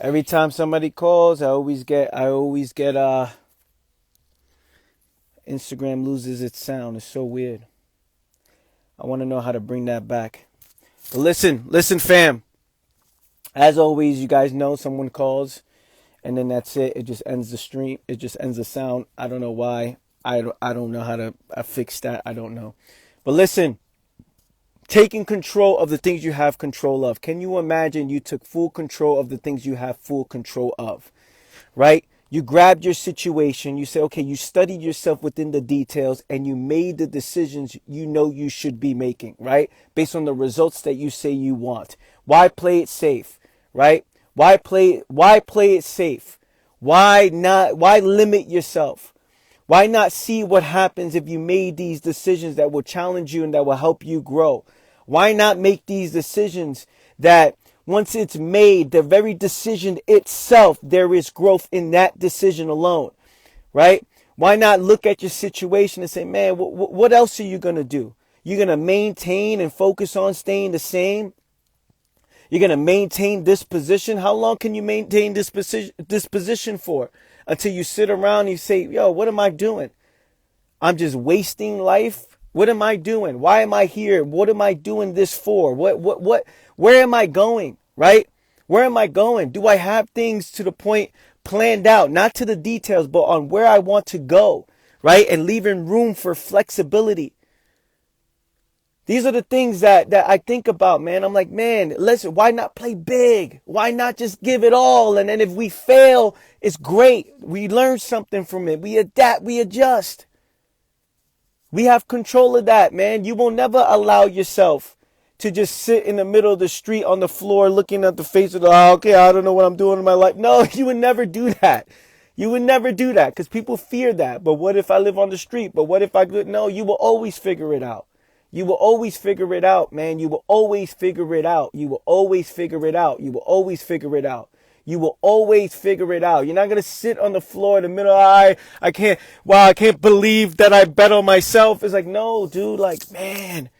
Every time somebody calls, I always get Instagram loses its sound. It's so weird. I want to know how to bring that back. But listen, fam. As always, you guys know someone calls and then that's it. It just ends the stream. It just ends the sound. I don't know why. I don't know how to fix that. I don't know. But listen, taking control of the things you have control of. Can you imagine you took full control of the things you have full control of, right? You grabbed your situation. You say, okay, you studied yourself within the details and you made the decisions you know you should be making, right? Based on the results that you say you want. Why play it safe, right? Why play it safe? Why limit yourself? Why not see what happens if you made these decisions that will challenge you and that will help you grow? Why not make these decisions that once it's made, the very decision itself, there is growth in that decision alone, right? Why not look at your situation and say, man, what else are you going to do? You're going to maintain and focus on staying the same? You're going to maintain this position? How long can you maintain this position for? Until you sit around and you say, yo, what am I doing? I'm just wasting life. What am I doing? Why am I here? What am I doing this for? Where am I going? Right? Where am I going? Do I have things to the point planned out, not to the details, but on where I want to go, right? And leaving room for flexibility. These are the things that I think about, man. I'm like, man, listen, why not play big? Why not just give it all? And then if we fail, it's great. We learn something from it. We adapt, we adjust. We have control of that, man. You will never allow yourself to just sit in the middle of the street on the floor looking at the face of the, oh, okay, I don't know what I'm doing in my life. No, you would never do that. You would never do that because people fear that. But what if I live on the street? But what if I could? No, you will always figure it out. You will always figure it out, man. You will always figure it out. You will always figure it out. You will always figure it out. You will always figure it out. You're not going to sit on the floor in the middle. I can't believe that I bet on myself. It's like, no, dude, like, man,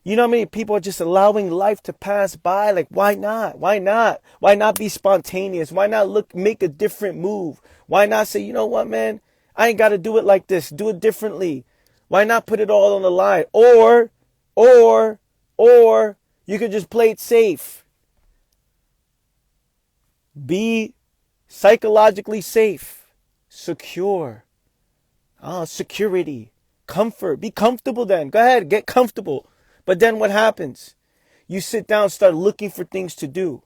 you know how many people are just allowing life to pass by? Like, why not? Why not? Why not be spontaneous? Why not make a different move? Why not say, you know what, man, I ain't got to do it like this. Do it differently. Why not put it all on the line? Or you could just play it safe. Be psychologically safe, secure, security, comfort. Be comfortable then. Go ahead, get comfortable. But then what happens? You sit down, start looking for things to do.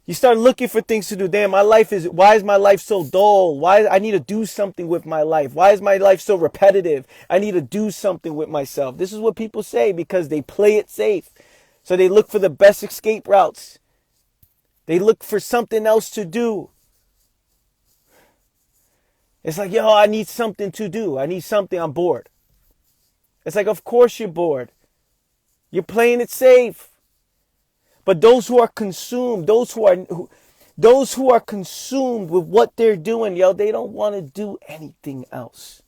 You start looking for things to do. Damn, why is my life so dull? Why I need to do something with my life? Why is my life so repetitive? I need to do something with myself. This is what people say because they play it safe. So they look for the best escape routes. They look for something else to do. It's like, yo, I need something to do. I need something. I'm bored. It's like, of course you're bored. You're playing it safe. But those who are consumed, those who are consumed with what they're doing, yo, they don't want to do anything else.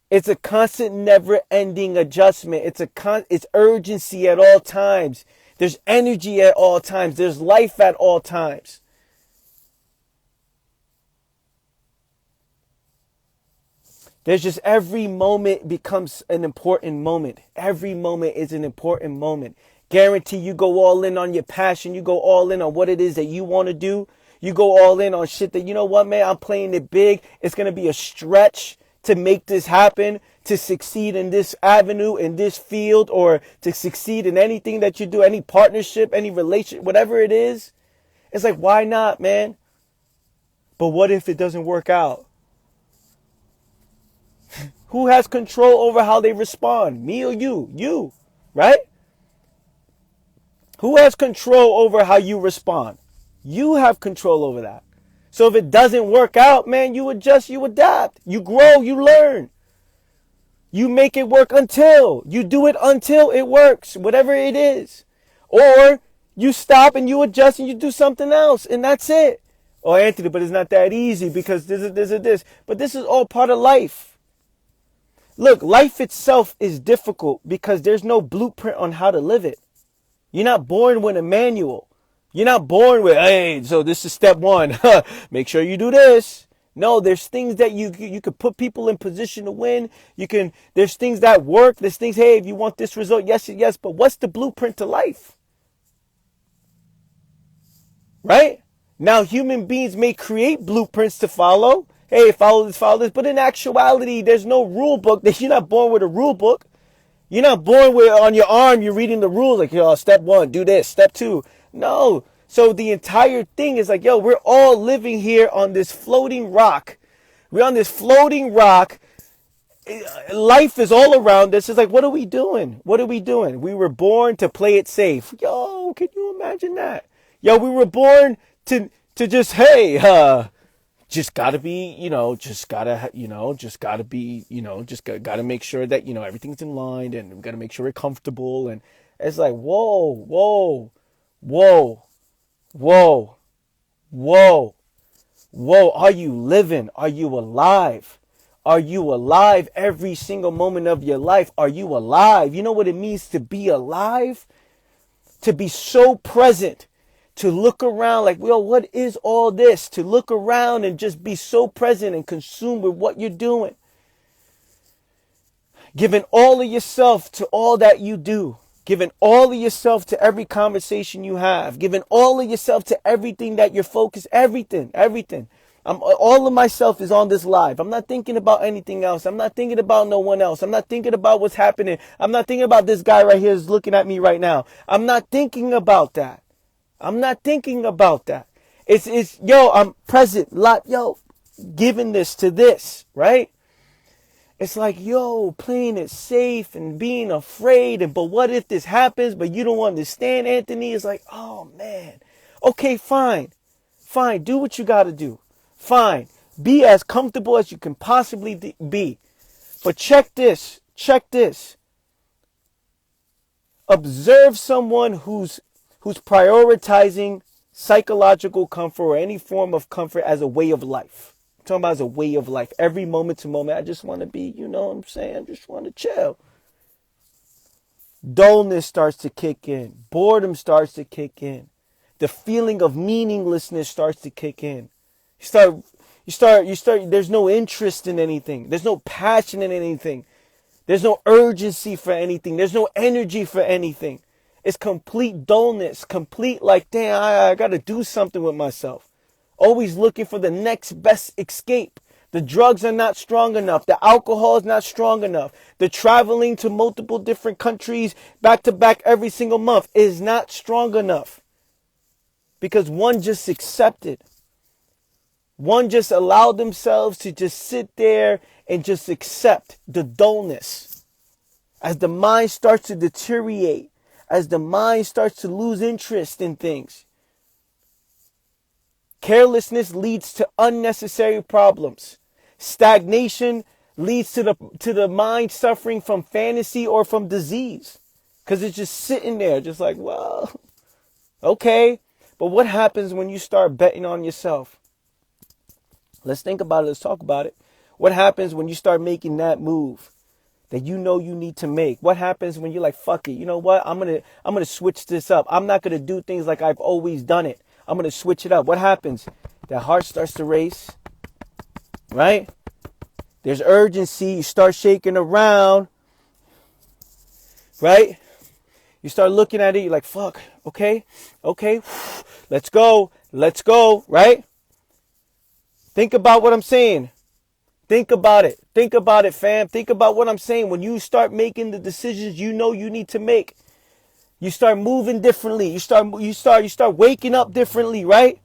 It's a constant, never-ending adjustment. It's urgency at all times. There's energy at all times. There's life at all times. There's just every moment becomes an important moment. Every moment is an important moment. Guarantee you go all in on your passion. You go all in on what it is that you want to do. You go all in on shit that, you know what, man, I'm playing it big. It's going to be a stretch to make this happen, to succeed in this avenue, in this field, or to succeed in anything that you do, any partnership, any relationship, whatever it is. It's like, why not, man? But what if it doesn't work out? Who has control over how they respond? Me or you? You, right? Who has control over how you respond? You have control over that. So if it doesn't work out, man, you adjust, you adapt, you grow, you learn. You make it work you do it until it works, whatever it is. Or you stop and you adjust and you do something else and that's it. Oh, Anthony, but it's not that easy because this. But this is all part of life. Look, life itself is difficult because there's no blueprint on how to live it. You're not born with a manual. You're not born with, hey, so this is step one. Make sure you do this. No, there's things that you could put people in position to win. There's things that work. There's things, hey, if you want this result, yes, yes, but what's the blueprint to life? Right? Now, human beings may create blueprints to follow. Hey, follow this, but in actuality, there's no rule book. You're not born with a rule book. You're not born with on your arm, you're reading the rules like, yo, step one, do this, step two. No. So the entire thing is like, yo, we're all living here on this floating rock. We're on this floating rock. Life is all around us. It's like, what are we doing? What are we doing? We were born to play it safe. Yo, can you imagine that? Yo, we were born to just, hey, just gotta be, just gotta be, just gotta make sure that, everything's in line, and we gotta make sure we're comfortable. And it's like, whoa, whoa, whoa, whoa, whoa, whoa. Are you living? Are you alive? Are you alive every single moment of your life? Are you alive? You know what it means to be alive? To be so present. To look around like, well, what is all this? To look around and just be so present and consumed with what you're doing. Giving all of yourself to all that you do. Giving all of yourself to every conversation you have. Giving all of yourself to everything that you're focused. Everything. All of myself is on this live. I'm not thinking about anything else. I'm not thinking about no one else. I'm not thinking about what's happening. I'm not thinking about this guy right here is looking at me right now. I'm not thinking about that. I'm not thinking about that. It's yo, I'm present, giving this to this, right? It's like, yo, playing it safe and being afraid. But what if this happens, but you don't understand, Anthony? It's like, oh man. Okay, fine. Fine, do what you got to do. Fine. Be as comfortable as you can possibly be. But check this. Observe someone who's prioritizing psychological comfort or any form of comfort as a way of life. I'm talking about as a way of life. Every moment to moment, I just want to be, you know what I'm saying? I just want to chill. Dullness starts to kick in. Boredom starts to kick in. The feeling of meaninglessness starts to kick in. You start, there's no interest in anything. There's no passion in anything. There's no urgency for anything. There's no energy for anything. It's complete dullness, complete like, damn, I got to do something with myself. Always looking for the next best escape. The drugs are not strong enough. The alcohol is not strong enough. The traveling to multiple different countries back to back every single month is not strong enough. Because one just accepted. One just allowed themselves to just sit there and just accept the dullness. As the mind starts to deteriorate. As the mind starts to lose interest in things. Carelessness leads to unnecessary problems. Stagnation leads to the mind suffering from fantasy or from disease. Because it's just sitting there, just like, well, okay. But what happens when you start betting on yourself? Let's think about it. Let's talk about it. What happens when you start making that move that you know you need to make? What happens when you're like, fuck it, you know what? I'm gonna switch this up. I'm not gonna do things like I've always done it. I'm gonna switch it up. What happens? That heart starts to race, right? There's urgency. You start shaking around, right? You start looking at it. You're like, fuck, okay, let's go, right? Think about what I'm saying. Think about it, fam. Think about what I'm saying. When you start making the decisions you know you need to make, you start moving differently. You start waking up differently, right?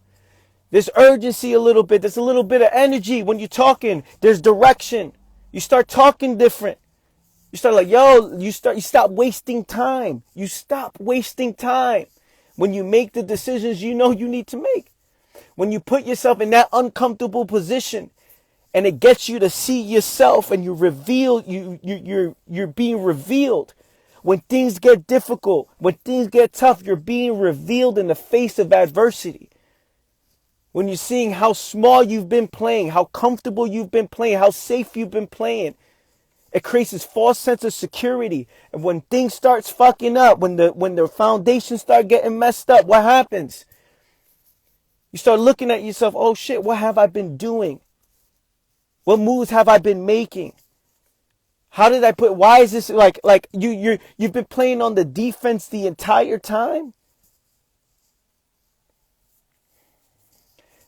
There's urgency a little bit. There's a little bit of energy when you're talking. There's direction. You start talking different. You start like, yo, you stop wasting time. You stop wasting time when you make the decisions you know you need to make. When you put yourself in that uncomfortable position and it gets you to see yourself and you reveal, you're being revealed. When things get difficult, when things get tough, you're being revealed in the face of adversity. When you're seeing how small you've been playing, how comfortable you've been playing, how safe you've been playing, it creates this false sense of security. And when things starts fucking up, when the foundations start getting messed up, what happens? You start looking at yourself, oh shit, what have I been doing? What moves have I been making? How did I put, why is this like you've been playing on the defense the entire time?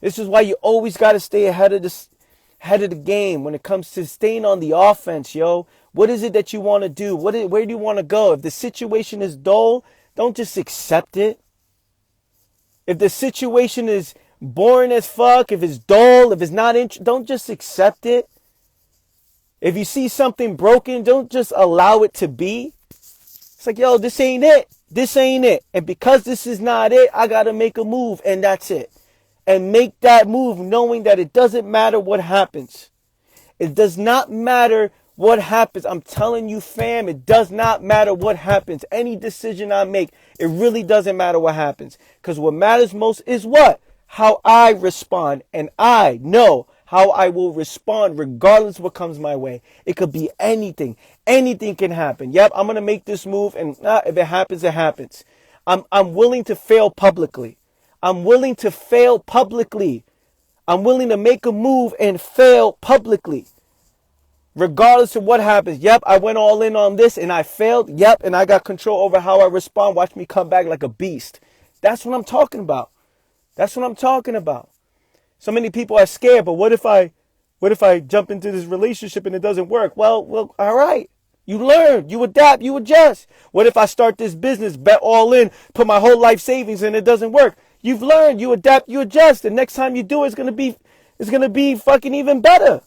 This is why you always got to stay ahead of the game when it comes to staying on the offense, yo. What is it that you want to do? Where do you want to go? If the situation is dull, don't just accept it. If the situation is boring as fuck, if it's dull, if it's not don't just accept it. If you see something broken, don't just allow it to be. It's like, yo, this ain't it. This ain't it. And because this is not it, I got to make a move, and that's it. And make that move knowing that it doesn't matter what happens. It does not matter what happens. I'm telling you, fam, it does not matter what happens. Any decision I make, it really doesn't matter what happens. Because what matters most is what? How I respond. And I know how I will respond regardless of what comes my way. It could be anything. Anything can happen. Yep, I'm going to make this move, and if it happens, it happens. I'm willing to fail publicly. I'm willing to fail publicly. I'm willing to make a move and fail publicly. Regardless of what happens. Yep, I went all in on this and I failed. Yep, and I got control over how I respond. Watch me come back like a beast. That's what I'm talking about. That's what I'm talking about. So many people are scared, but what if I jump into this relationship and it doesn't work? Well, all right. You learn, you adapt, you adjust. What if I start this business, bet all in, put my whole life savings and it doesn't work? You've learned, you adapt, you adjust. The next time you do it, it's gonna be fucking even better.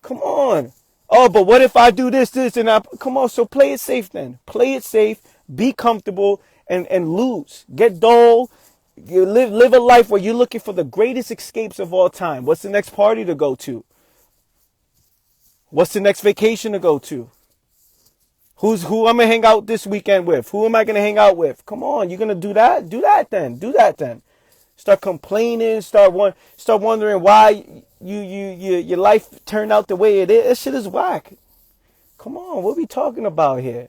Come on. Oh, but what if I do this, and come on, so play it safe then. Play it safe, be comfortable, and lose. Get dull. You live a life where you're looking for the greatest escapes of all time. What's the next party to go to? What's the next vacation to go to? Who I'm gonna hang out this weekend with? Who am I gonna hang out with? Come on, you're gonna do that? Do that then. Start complaining. Start wondering why your life turned out the way it is. That shit is whack. Come on, what we talking about here?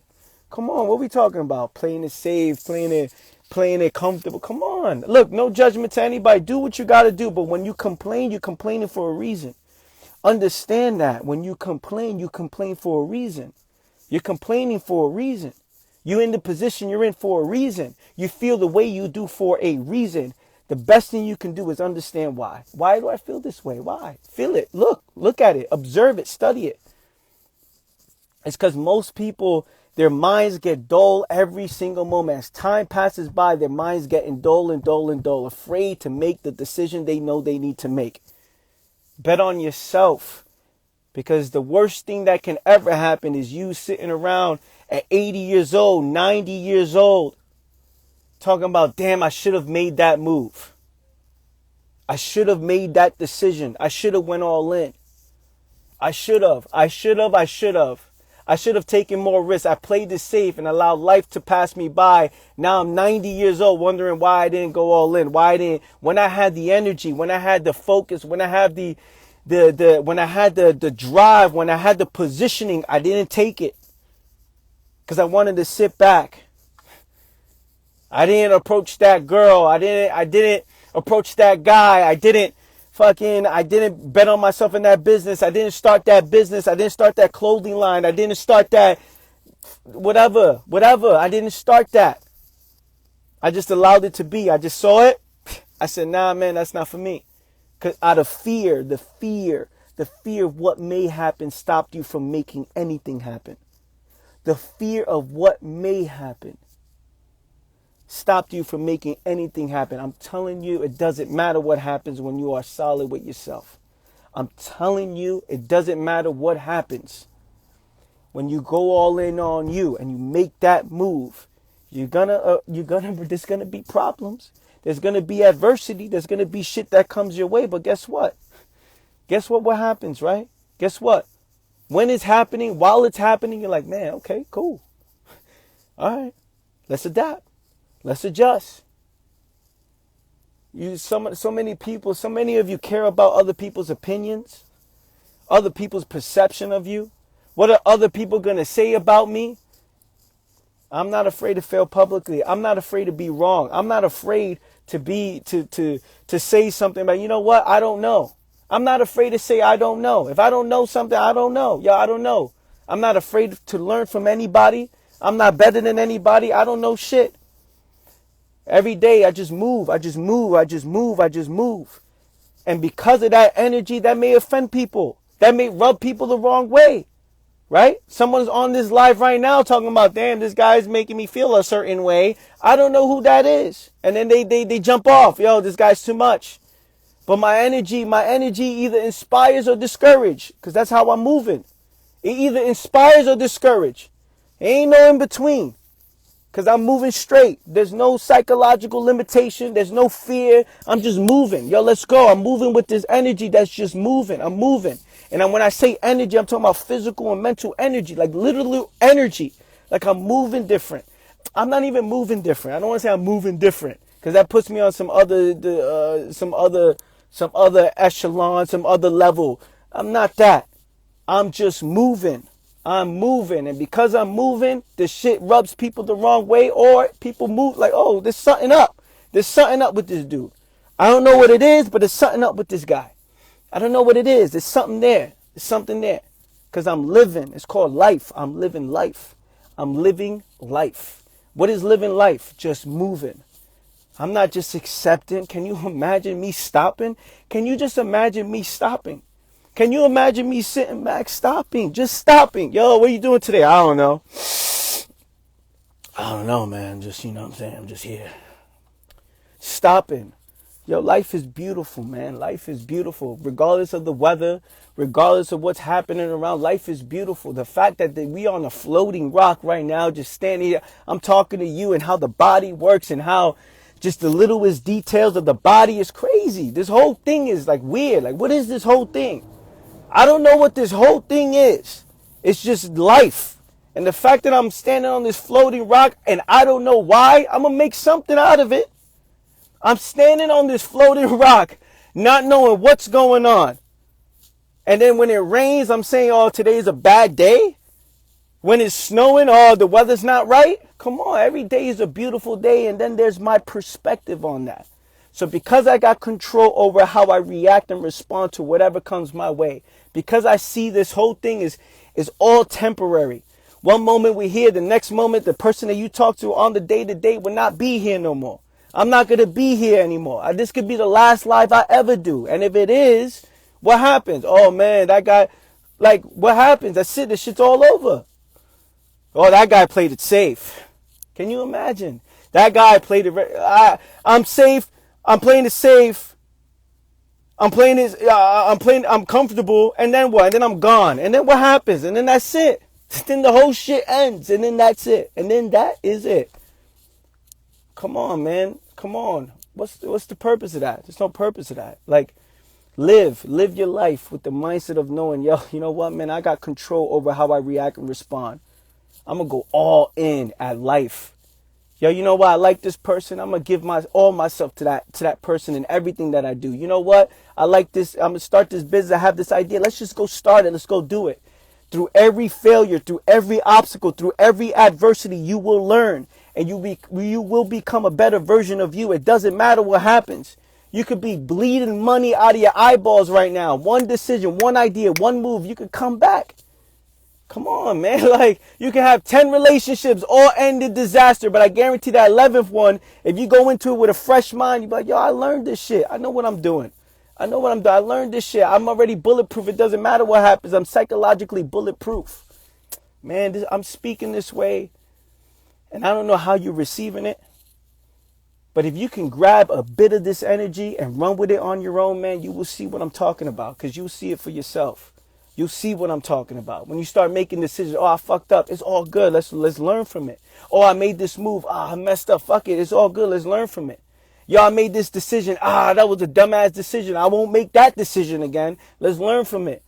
Come on, what we talking about? Playing it safe, playing it comfortable. Come on. Look, no judgment to anybody. Do what you gotta do. But when you complain, you're complaining for a reason. Understand that. When you complain for a reason. You're complaining for a reason. You're in the position you're in for a reason. You feel the way you do for a reason. The best thing you can do is understand why. Why do I feel this way? Why? Feel it. Look at it. Observe it. Study it. It's because most people, their minds get dull every single moment. As time passes by, their minds getting dull and dull and dull, afraid to make the decision they know they need to make. Bet on yourself. Because the worst thing that can ever happen is you sitting around at 80 years old, 90 years old, talking about, damn, I should have made that move. I should have made that decision. I should have went all in. I should have taken more risks. I played it safe and allowed life to pass me by. Now I'm 90 years old wondering why I didn't go all in. When I had the energy, when I had the focus, when I had when I had the drive, when I had the positioning, I didn't take it. Because I wanted to sit back. I didn't approach that girl. I didn't approach that guy. I didn't bet on myself in that business. I didn't start that business. I didn't start that clothing line. I didn't start that whatever. I didn't start that. I just allowed it to be. I just saw it. I said, nah, man, that's not for me. Because out of fear, the fear of what may happen stopped you from making anything happen. The fear of what may happen stopped you from making anything happen. I'm telling you, it doesn't matter what happens when you are solid with yourself. I'm telling you, it doesn't matter what happens. When you go all in on you and you make that move, there's gonna be problems. There's going to be adversity. There's going to be shit that comes your way. But guess what? What happens, right? Guess what? When it's happening, while it's happening, you're like, man, okay, cool. All right, let's adapt. Let's adjust. So many of you care about other people's opinions, other people's perception of you. What are other people going to say about me? I'm not afraid to fail publicly. I'm not afraid to be wrong. I'm not afraid to be to say something about, you know what? I don't know. I'm not afraid to say I don't know. If I don't know something, I don't know. Yo, I don't know. I'm not afraid to learn from anybody. I'm not better than anybody. I don't know shit. Every day I just move. I just move. I just move. I just move. And because of that energy, that may offend people. That may rub people the wrong way. Right? Someone's on this live right now talking about, damn, this guy's making me feel a certain way. I don't know who that is. And then they jump off. Yo, this guy's too much. But my energy either inspires or discourages. Because that's how I'm moving. It either inspires or discourages. Ain't no in between. Because I'm moving straight. There's no psychological limitation. There's no fear. I'm just moving. Yo, let's go. I'm moving with this energy that's just moving. I'm moving. And when I say energy, I'm talking about physical and mental energy. Like literally energy. Like I'm moving different. I'm not even moving different. I don't want to say I'm moving different. Because that puts me on some other echelon, some other level. I'm not that. I'm just moving. I'm moving, and because I'm moving, this shit rubs people the wrong way, or people move like, oh, there's something up. There's something up with this dude. I don't know what it is, but there's something up with this guy. I don't know what it is. There's something there. There's something there. Because I'm living. It's called life. I'm living life. I'm living life. What is living life? Just moving. I'm not just accepting. Can you imagine me stopping? Can you just imagine me stopping? Can you imagine me sitting back, stopping, just stopping? Yo, what are you doing today? I don't know. I don't know, man. Just, you know what I'm saying? I'm just here. Stopping. Yo, life is beautiful, man. Life is beautiful. Regardless of the weather, regardless of what's happening around, life is beautiful. The fact that we on a floating rock right now, just standing here, I'm talking to you and how the body works and how just the littlest details of the body is crazy. This whole thing is like weird. Like, what is this whole thing? I don't know what this whole thing is. It's just life. And the fact that I'm standing on this floating rock and I don't know why, I'm going to make something out of it. I'm standing on this floating rock, not knowing what's going on. And then when it rains, I'm saying, oh, today's a bad day. When it's snowing, oh, the weather's not right. Come on, every day is a beautiful day. And then there's my perspective on that. So because I got control over how I react and respond to whatever comes my way, because I see this whole thing is all temporary. One moment we're here, the next moment the person that you talk to on the day-to-day will not be here no more. I'm not going to be here anymore. This could be the last live I ever do. And if it is, what happens? Oh man, that guy, like, what happens? That's it, the shit's all over. Oh, that guy played it safe. Can you imagine? That guy played it, I'm safe. I'm playing it safe. I'm comfortable. And then what? And then I'm gone. And then what happens? And then that's it. Then the whole shit ends. And then that's it. And then that is it. Come on, man. Come on. What's the purpose of that? There's no purpose of that. Like, live your life with the mindset of knowing, yo, you know what, man? I got control over how I react and respond. I'm going to go all in at life. Yo, you know what? I like this person. I'm going to give all myself to that person and everything that I do. You know what? I like this. I'm going to start this business. I have this idea. Let's just go start it. Let's go do it. Through every failure, through every obstacle, through every adversity, you will learn. And you will become a better version of you. It doesn't matter what happens. You could be bleeding money out of your eyeballs right now. One decision, one idea, one move. You could come back. Come on, man. Like, you can have 10 relationships all end in disaster, but I guarantee that 11th one, if you go into it with a fresh mind, you're like, yo, I learned this shit. I know what I'm doing. I learned this shit. I'm already bulletproof. It doesn't matter what happens. I'm psychologically bulletproof. Man, I'm speaking this way, and I don't know how you're receiving it, but if you can grab a bit of this energy and run with it on your own, man, you will see what I'm talking about, because you'll see it for yourself. You'll see what I'm talking about. When you start making decisions, oh, I fucked up. It's all good. Let's learn from it. Oh, I made this move. I messed up. Fuck it. It's all good. Let's learn from it. Yo, I made this decision. That was a dumbass decision. I won't make that decision again. Let's learn from it.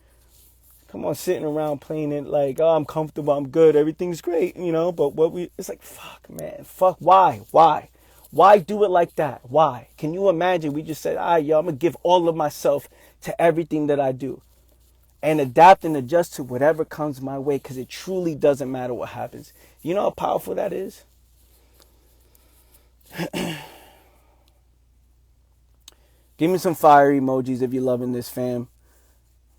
Come on, sitting around playing it like, oh, I'm comfortable. I'm good. Everything's great. You know, but it's like, fuck, man. Fuck. Why? Why do it like that? Why? Can you imagine? We just said, yo, I'm going to give all of myself to everything that I do. and adapt and adjust to whatever comes my way, because it truly doesn't matter what happens. You know how powerful that is? Give me some fire emojis if you're loving this, fam.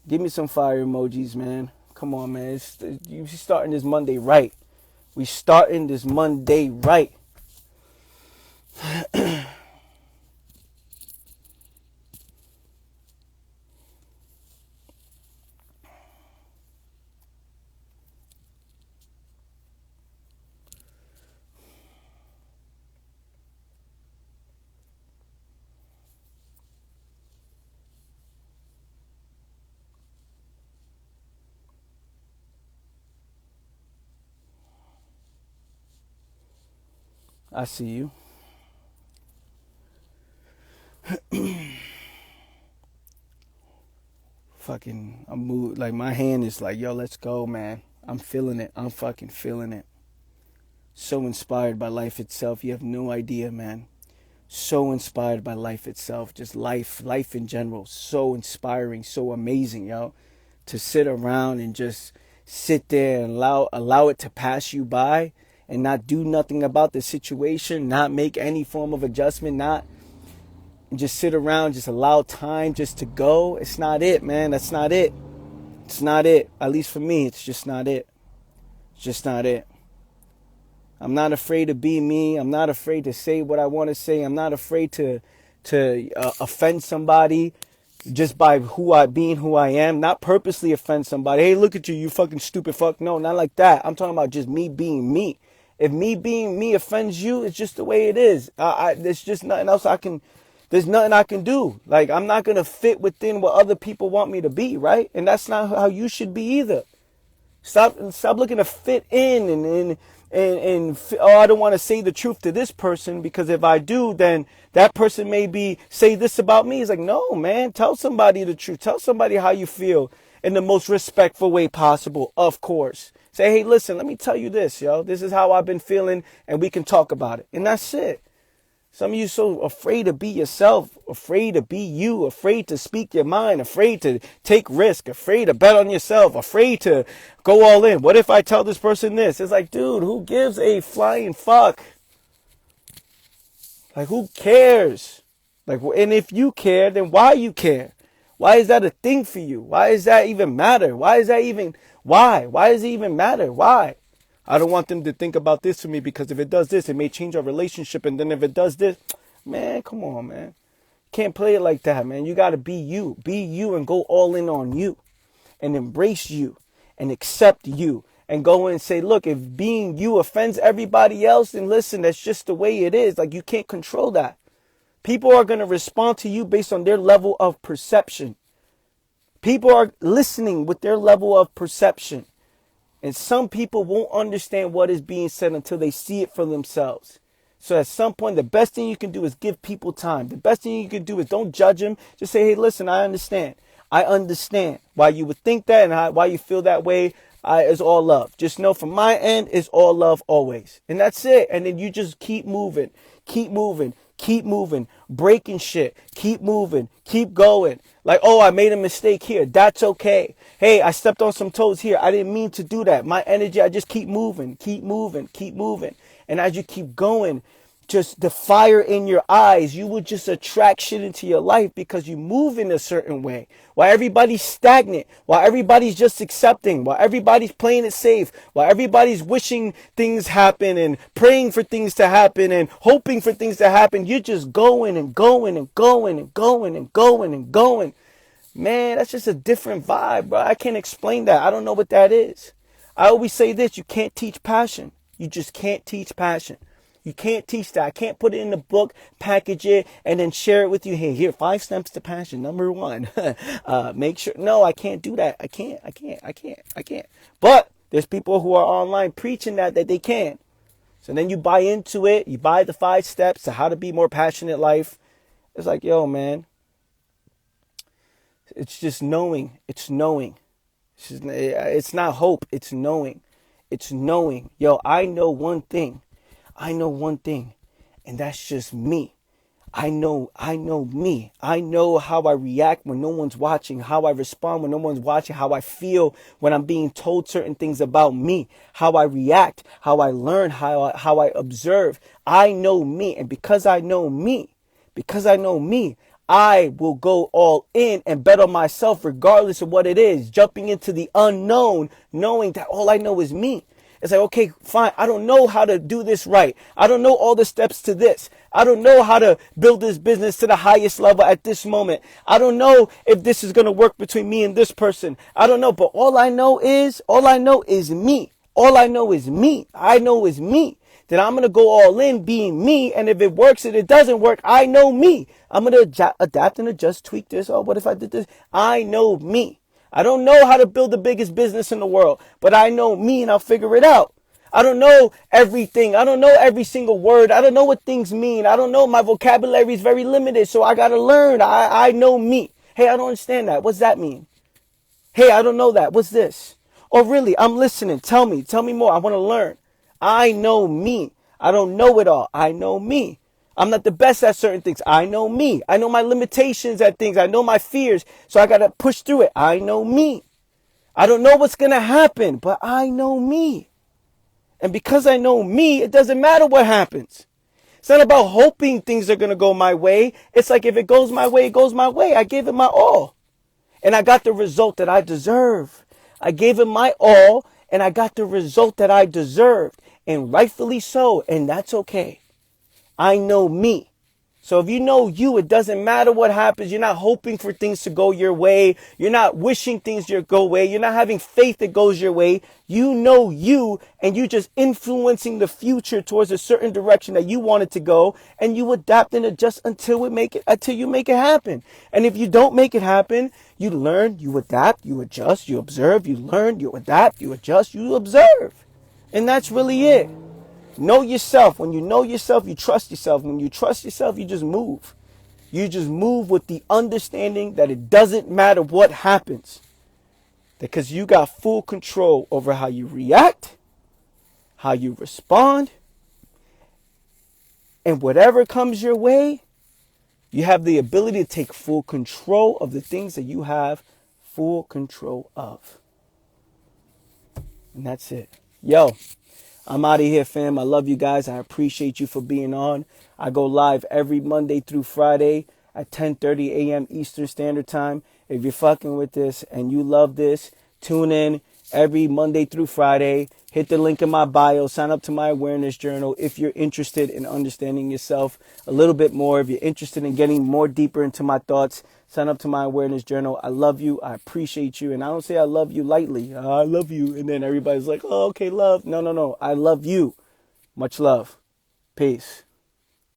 Give me some fire emojis, man. Come on, man. You starting this Monday right. We starting this Monday right. I see you. Fucking, I'm moved. Like, my hand is like, yo, let's go, man. I'm feeling it. I'm fucking feeling it. So inspired by life itself. You have no idea, man. So inspired by life itself. Just life in general. So inspiring, so amazing, yo. To sit around and just sit there and allow it to pass you by and not do nothing about the situation, not make any form of adjustment, not just sit around, just allow time just to go. It's not it, man. That's not it. It's not it. At least for me, it's just not it. It's just not it. I'm not afraid to be me. I'm not afraid to say what I want to say. I'm not afraid to offend somebody just by being who I am. Not purposely offend somebody. Hey, look at you, you fucking stupid fuck. No, not like that. I'm talking about just me being me. If me being me offends you, it's just the way it is. There's just nothing else there's nothing I can do. Like, I'm not going to fit within what other people want me to be, right? And that's not how you should be either. Stop looking to fit in and I don't want to say the truth to this person, because if I do, then that person maybe say this about me. It's like, no, man, tell somebody the truth. Tell somebody how you feel in the most respectful way possible, of course. Say, hey, listen, let me tell you this, yo. This is how I've been feeling, and we can talk about it. And that's it. Some of you so afraid to be yourself, afraid to be you, afraid to speak your mind, afraid to take risk, afraid to bet on yourself, afraid to go all in. What if I tell this person this? It's like, dude, who gives a flying fuck? Like, who cares? Like, and if you care, then why you care? Why is that a thing for you? Why does that even matter? Why does it even matter? Why? I don't want them to think about this for me, because if it does this, it may change our relationship. And then if it does this, man, come on, man. Can't play it like that, man. You got to be you. Be you and go all in on you and embrace you and accept you and go and say, look, if being you offends everybody else, then listen, that's just the way it is. Like, you can't control that. People are going to respond to you based on their level of perception. People are listening with their level of perception. And some people won't understand what is being said until they see it for themselves. So at some point, the best thing you can do is give people time. The best thing you can do is don't judge them. Just say, hey, listen, I understand. I understand why you would think that and why you feel that way. It's all love. Just know from my end, it's all love always. And that's it. And then you just keep moving, breaking shit, keep moving, keep going. Like, oh, I made a mistake here. That's okay. Hey, I stepped on some toes here. I didn't mean to do that. My energy, I just keep moving. And as you keep going, just the fire in your eyes, you will just attract shit into your life because you move in a certain way. While everybody's stagnant, while everybody's just accepting, while everybody's playing it safe, while everybody's wishing things happen and praying for things to happen and hoping for things to happen, you're just going and going and going and going and going and going. Man, that's just a different vibe, bro. I can't explain that. I don't know what that is. I always say this, you can't teach passion. You just can't teach passion. You can't teach that. I can't put it in the book, package it, and then share it with you. Hey, here, 5 steps to passion. Number 1, make sure. No, I can't do that. I can't. But there's people who are online preaching that they can. So then you buy into it. You buy the 5 steps to how to be more passionate life. It's like, yo, man. It's just knowing. It's knowing. It's not hope. It's knowing. It's knowing. Yo, I know one thing. And that's just me. I know me. I know how I react when no one's watching, how I respond when no one's watching, how I feel when I'm being told certain things about me, how I react, how I learn, how I observe. I know me. And because I know me, I will go all in and bet on myself regardless of what it is, jumping into the unknown, knowing that all I know is me. It's like, okay, fine. I don't know how to do this right. I don't know all the steps to this. I don't know how to build this business to the highest level at this moment. I don't know if this is going to work between me and this person. I don't know. But all I know is me. All I know is me. I know is me. Then I'm going to go all in being me. And if it works and it doesn't work, I know me. I'm going to adapt and adjust, tweak this. Oh, what if I did this? I know me. I don't know how to build the biggest business in the world, but I know me and I'll figure it out. I don't know everything. I don't know every single word. I don't know what things mean. I don't know. My vocabulary is very limited, so I got to learn. I know me. Hey, I don't understand that. What's that mean? Hey, I don't know that. What's this? Oh, really? I'm listening. Tell me more. I want to learn. I know me. I don't know it all. I know me. I'm not the best at certain things. I know me. I know my limitations at things. I know my fears. So I got to push through it. I know me. I don't know what's going to happen, but I know me. And because I know me, it doesn't matter what happens. It's not about hoping things are going to go my way. It's like if it goes my way, it goes my way. I gave it my all. And I got the result that I deserve. I gave it my all and I got the result that I deserved. And rightfully so. And that's okay. I know me. So if you know you, it doesn't matter what happens. You're not hoping for things to go your way. You're not wishing things to go away. You're not having faith that goes your way. You know you, and you're just influencing the future towards a certain direction that you want it to go, and you adapt and adjust until you make it happen. And if you don't make it happen, you learn, you adapt, you adjust, you observe, you learn, you adapt, you adjust, you observe. And that's really it. Know yourself. When you know yourself, you trust yourself. When you trust yourself, you just move. You just move with the understanding that it doesn't matter what happens. Because you got full control over how you react, how you respond, and whatever comes your way, you have the ability to take full control of the things that you have full control of. And that's it. Yo. I'm out of here, fam. I love you guys. I appreciate you for being on. I go live every Monday through Friday at 10:30 a.m. Eastern Standard Time. If you're fucking with this and you love this, tune in every Monday through Friday. Hit the link in my bio. Sign up to my awareness journal if you're interested in understanding yourself a little bit more. If you're interested in getting more deeper into my thoughts, sign up to my awareness journal. I love you. I appreciate you. And I don't say I love you lightly. I love you. And then everybody's like, oh, okay, love. No. I love you. Much love. Peace.